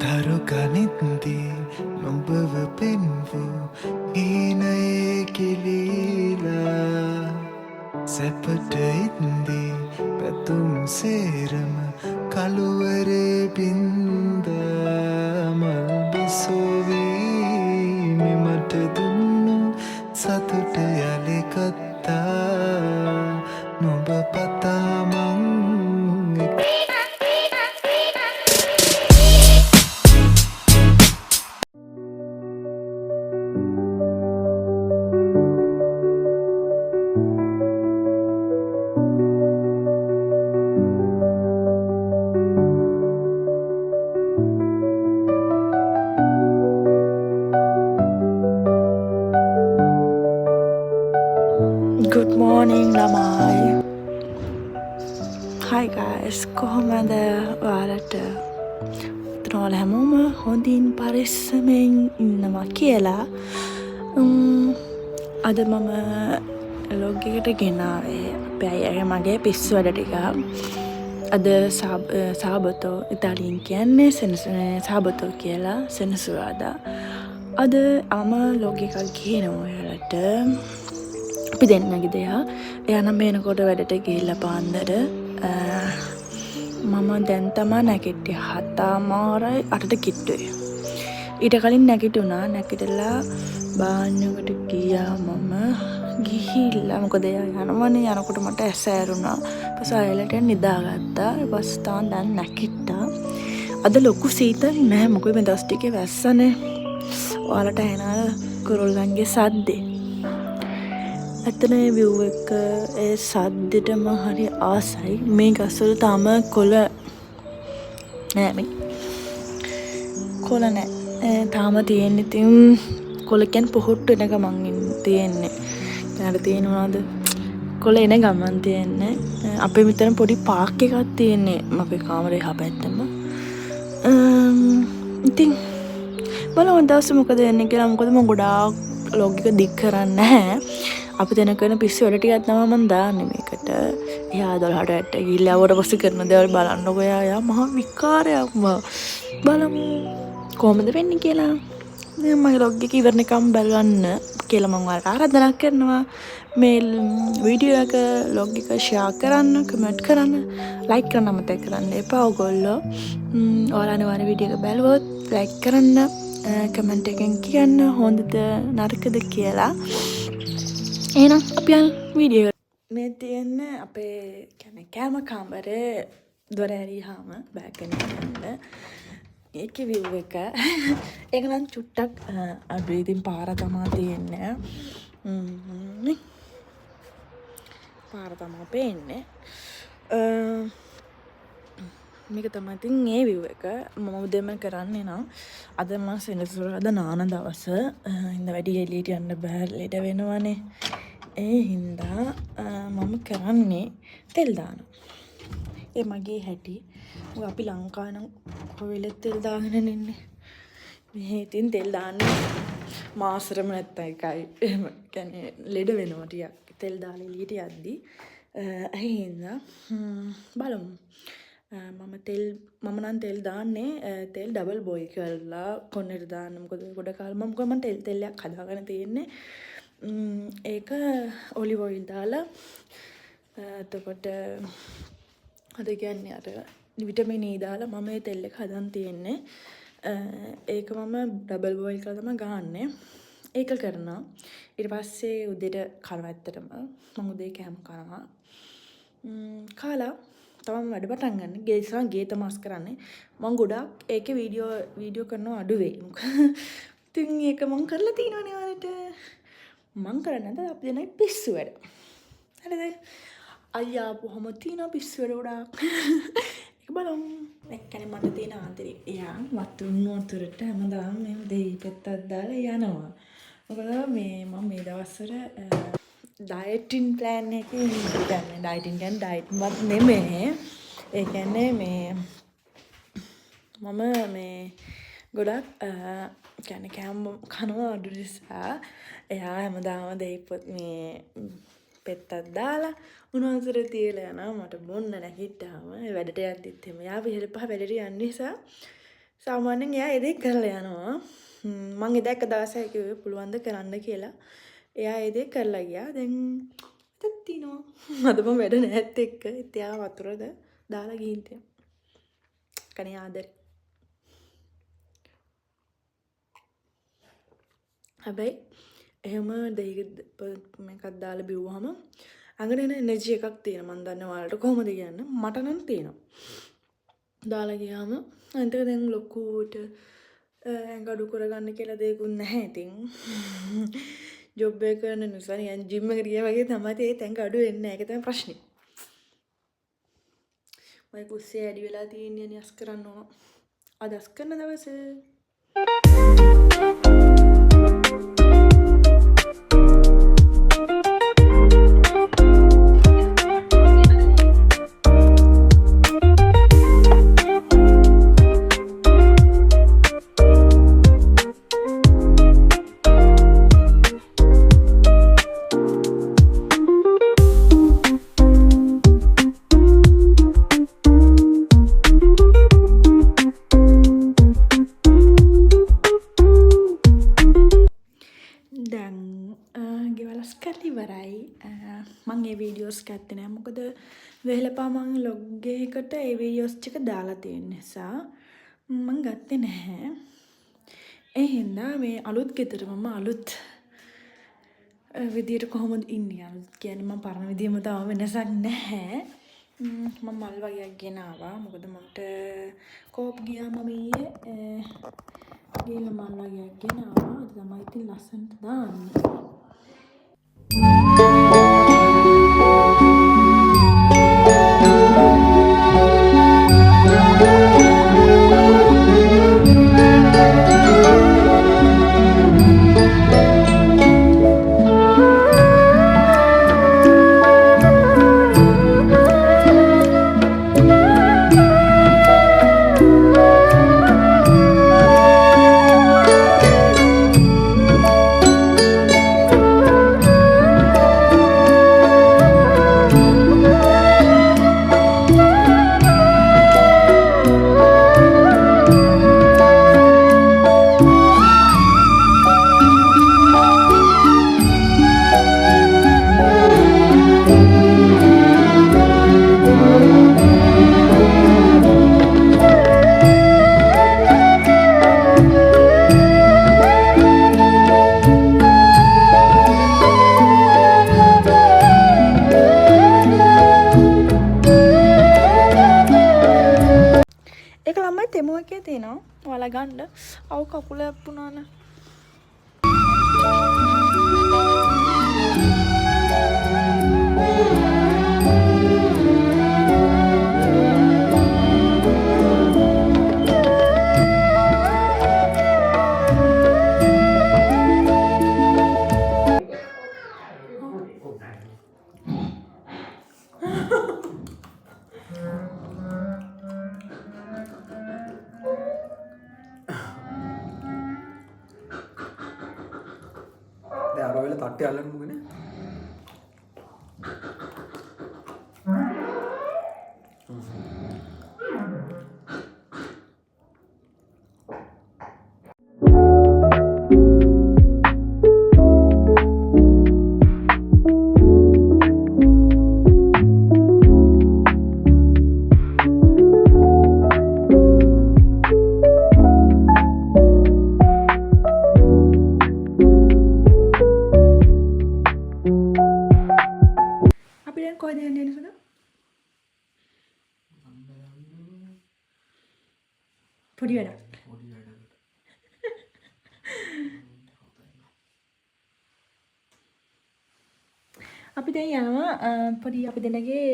තරු ගනිද්දී නොබව පෙන්වූ හීනයේ කිලීලා සැපට ඉද්දී පැතුම් සේරම කළුවරේ බින්ද මල් බිසෝවී මෙමට දුන්නු සතුට යළිකත්තා නොබ පතාමං Good morning ළමයි. Hi guys. කොහොමද ඔයාලට? ඔයාල හැමෝම හොඳින් පරිස්සමෙන් ඉන්නවා කියලා. අද මම ලොග් එකට ගෙනාවේ අපේ අයියාගේ මගේ පිස්සු වැඩ ටික. අද සාබතෝ ඉතාලියෙන් කියන්නේ සාබතෝ කියලා සෙනසුරාදා. අද ලොග් එකක් ගේනවා ඔයාලට. අපි දෙන්නගේ දෙයා එයා නම් එනකොට වැඩට ගිහිල්ලා පාන්දර මම දැන් තමා නැගිට්ටේ 7:08ට කිට්ටුවේ. ඊට කලින් නැගිටුණා. නැගිටලා බාන්නකට ගියා මම. ගිහිල්ලා මොකද එයා යනවනේ යනකොට මට ඇස ඇරුණා. ඊපස්ස අයලට නිදාගත්තා. ඊපස්ස දැන් නැගිට්ටා. අද ලොකු සීතල නෑ. මොකද මේ දවස් ටිකේ වැස්සනේ. ඔයාලට ඇහෙනවද කුරුල්ලන්ගේ සද්දේ? ඇත්තට මේ view එක ඒ සද්දෙටම හරි ආසයි. මේ ගස්වල තාම කොළ නෑ මේ. කොළ නෑ. තාම තියෙන්නේ ඉතින් කොළ කියන්නේ පොහොට්ටු එන ගමන් තියෙන්නේ. දැන් තියෙනවද? කොළ එන ගමන් තියෙන්නේ. අපේ මෙතන පොඩි පාක් එකක් තියෙන්නේ අපේ කාමරේ එහා පැත්තෙම. ඉතින් බලමු දවස් මොකද වෙන්නේ කියලා. මොකද මම ගොඩාක් ලොග් එක දික් කරන්නේ නැහැ. අපි දෙන කරන පිස්සු වැඩ ටිකක් තමයි මම දාන්නේ මේකට. එයා 12ට ඇට ගිහිල්ලා ආවට පස්සේ කරන දේවල් බලන්නකො. එයා මහා විකාරයක්. බලමු කොහොමද වෙන්නේ කියලා. මගේ ලොග් එක ඉවරනකම් බලන්න කියලා මම ඔයාලට ආරාධනා කරනවා. මේ වීඩියෝ එක ලොග් එක ෂෙයා කරන්න, කමෙන්ට් කරන්න, ලයික් කරන්න අමතක කරන්න එපා ඔයගොල්ලෝ. ඔයාලා අනිවාර්යෙන් වීඩියෝ එක බලුවොත් ලයික් කරන්න, කමෙන්ට් එකෙන් කියන්න හොඳද නරකද කියලා. එහෙනම් අපි යන වීඩියෝ මේ තියෙන්නේ අපේ කියන්නේ කෑම කාමරේ දොර ඇරියාම බෑල්කනි එකේ. ඒකේ view එක. ඒක නම් චුට්ටක් අඩුයි. ඉතින් පාර තමයි තියෙන්නේ. පාර තමයි පේන්නේ. මේක තමයි ඉතින් මේ view එක. මම උදේම කරන්නේ නම් අද මම සෙනසුරාදා නාන දවස. ඉඳ වැඩි එළියට යන්න බෑ. ලෙඩ වෙනවනේ. ඒ හින්දා මම කරන්නේ තෙල් දානවා. ඒ මගේ හැටි. මොකද අපි ලංකාවේ නම් කොහෙලෙත් තෙල් දාගෙන ඉන්නේ. මේ ඉතින් තෙල් දාන්නේ මාසෙම නැත්තම් එකයි. එහෙම කියන්නේ ලෙඩ වෙනවා ටිකක්. තෙල් දාලා එළියට යද්දි. ඒ හින්දා බලමු. මම නම් තෙල් දාන්නේ තෙල් ඩබල් බොයිල් කරලා කොන්නේට දාන්න. මොකද ගොඩ කාලෙම මම තෙල්යක් හදාගෙන තියෙන්නේ. ඒක ඔලිව් ඔයිල් දාලා එතකොට අද කියන්නේ අර විටමින් E දාලා මම මේ තෙල් එක හදන් තියෙන්නේ. ඒක මම ඩබල් බොයිල් කරලා තමයි ගහන්නේ. ඒක කරනවා. ඊට පස්සේ උදේට කනවා. ඇත්තටම මම උදේ කෑම කනවා. කාලා තමයි වැඩ පටන් ගන්න. ගේ තමස් කරන්නේ. මම ගොඩාක් ඒකේ වීඩියෝ කරනවා අඩුවේ. ඉතින් ඒක මම කරලා තියෙනවනේ ඔයාලට. මං කරන්නේ අපි දෙනයි පිස්සු වැඩ. හරිද? අයියා ආපුවම තියෙන පිස්සු වැඩ ගොඩාක්. ඒක බලමු. එක්කනේ මට තියෙන ආන්තරේ. එයා වතුරට හැමදාම මේ දෙයි පෙත්තක් දාලා යනවා. මොකද මම මේ දවස්වල ඩයටින් ප්ලෑන් එකේ ඉන්නේ. ඩයටින් කියන්නේ ඩයට්වත් නෙමෙයි. ඒ කියන්නේ මම ගොඩක් කියන්නේ කෑම කනවා අඩු නිසා එයා හැමදාම දෙයිපොත් මේ පෙත්තක් දාලා උණුහුතර තියලා යනවා මට බොන්න නැගිට්ටාම වැඩට යද්දිත් එහෙම යා විහෙල පහ වැඩට යන නිසා සාමාන්‍යයෙන් එයා ඒ දේ කරලා යනවා. මං එදා එක දවසක් කිව්වේ පුළුවන් ද කරන්න කියලා. එයා ඒ දේ කරලා ගියා. දැන් මෙතන තිනවා. අද මම වැඩ නැත් එක්ක. ඉතින් එයා වතුරද දාලා ගිහින් තියෙනවා. කණේ ආදරේ. හැබැයි එහෙම දෙයක මේකක් දාලා බිව්වහම අඟට එන එනර්ජි එකක් තියෙනවා. මම දන්නේ ඔයාලට කොහොමද කියන්නේ. මට නම් තියෙනවා. දාලා ගියාම අන්තික දැන් ලොකුට ඇඟ අඩු කරගන්න කියලා දෙයක්වත් නැහැ ඉතින්. ජොබ් එක කරන නිසා නිකන් ජිම් එකට ගියා වගේ තමයි ඒත් ඇඟ අඩු වෙන්නේ නැහැ. ඒක තමයි ප්‍රශ්නේ. මම කුස්සිය ඇඩි වෙලා තියෙන්නේ නියස් කරන්න ඕන. අදස් කරන දවසේ දැන් ගෙවලස් කරලා ඉවරයි. මම මේ වීඩියෝස් ගත්තේ නැහැ. මොකද වෙලපා මම ලොග් එකකට ඒ වීඩියෝස් ටික දාලා තියෙන නිසා මම ගත්තේ නැහැ. ඒ හින්දා මේ අලුත් ගෙදර මම අලුත් විදියට කොහොමද ඉන්නේ? අලුත් කියන්නේ මම පරණ විදියම තාම වෙනසක් නැහැ. මම මල් වගේක් ගෙනාවා. මොකද මට කෝප් ගියා මම ඊයේ ගිහලා මල් වගේක් ගෙනාවා. අද තමයි ඉතින් ලස්සනට දාන්නේ. ඒක ළමයි තෙමුව එකේ තියෙනවා. ඔයාලා ගන්න. අවු කකුල ඇප්පුණාන. දැන් අර වෙලාව තට්ටේ අල්ලන්න මොකනේ? අපි දැන් කොහෙද යන්නේ නේද? පොඩි වැඩක්. අපි දැන් යනවා පොඩි අපි දෙන්නගේ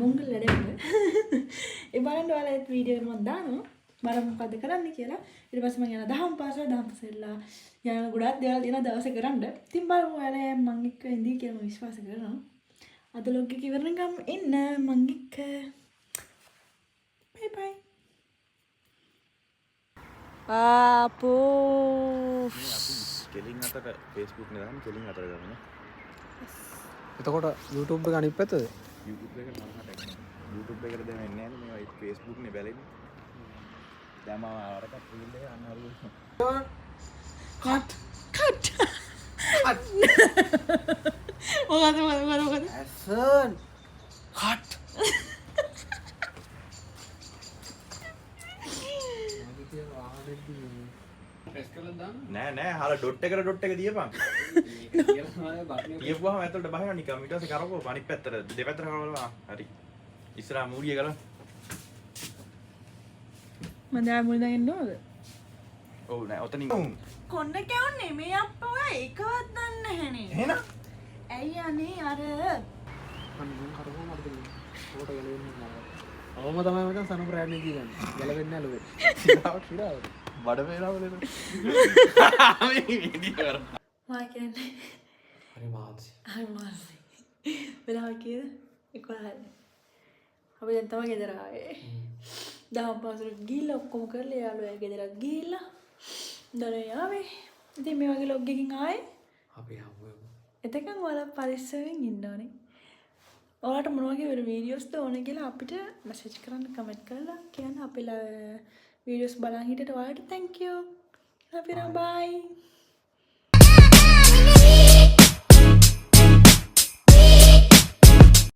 මොංගල් වැඩකට. ඒ බලන්න ඔයාලා ඒ වීඩියෝ එක මම දානවා. බලමු මොකද කරන්න කියලා. ඊට පස්සේ මම යනවා දහම් පාසලලා යන ගොඩක් දේවල් තියෙන දවසේ කරන්න. ඉතින් බලමු ඔයාලා මම එක්ක ඉඳී කියලා මම විශ්වාස කරනවා. අද ලොග් එක ඉවරනකම් ඉන්න මම එක්ක. බයි බයි. ආපෝ කෙලින් අතට Facebook නේ දාන්න කෙලින් අතට ගමන. එතකොට YouTube එක අනිත් පැත්තද? YouTube එක මම හදන්නේ. YouTube එකට දැන් එන්නේ නැහැ නේ මේවා Facebook නේ බැලෙන්නේ. දැන් මම ආවරකට රීල් එක අන්න හරි කට් මොකද ඇසන් කට් නෑ හාල ඩොට් එකට ඩොට් එක තියපන්. තියපුවාම ඇතුළට බහිනවා නිකන්. ඊට පස්සේ කරකවපන් අනිත් පැත්තට දෙපැත්තට කරවලා හරි. ඉස්සරහා මූලිය ගලන. මම දැන් මුල් දාගෙන නෝද ඔව් නෑ ඔතනින්. කොන්න කැවුන්නේ මේ අප්පා ඔයා ඒකවත් දන්නේ නැහනේ එහෙනම් ඇයි අනේ අර අන්න කරපුවා මට දෙන්න ඕකට ගැලවෙන්නේ නැහැ අවම තමයි මචං සනු බ්‍රෑන්ඩ් එක කියන්නේ ගැලවෙන්නේ නැහැ ලොවේ ශිරාව බඩ වේලාව දෙන්න. මා කියන්නේ හරි මාත්සි හරි මාසෙ වෙලාව කීයද 11යි අපි දැන් තමයි ගෙදර ආවේ දහම් පාසලට ගිහිල්ලා ඔක්කොම කරලා යාළුවා ගෙදරට ගිහිල්ලා දරේ ආවේ ඉතින් මේ වගේ ලොග් එකකින් ආයේ අපි හම්බුවෙමු එතකන් ඔයාලා පරිස්සමෙන් ඉන්න ඕනේ ඔයාලට මොන වගේ වීඩියෝස්ද ඕනේ කියලා අපිට මැසේජ් කරන්න කමෙන්ට් කරලා කියන්න අපේ වීඩියෝස් බලන් හිටියට ඔයාලට thank you අපි බයි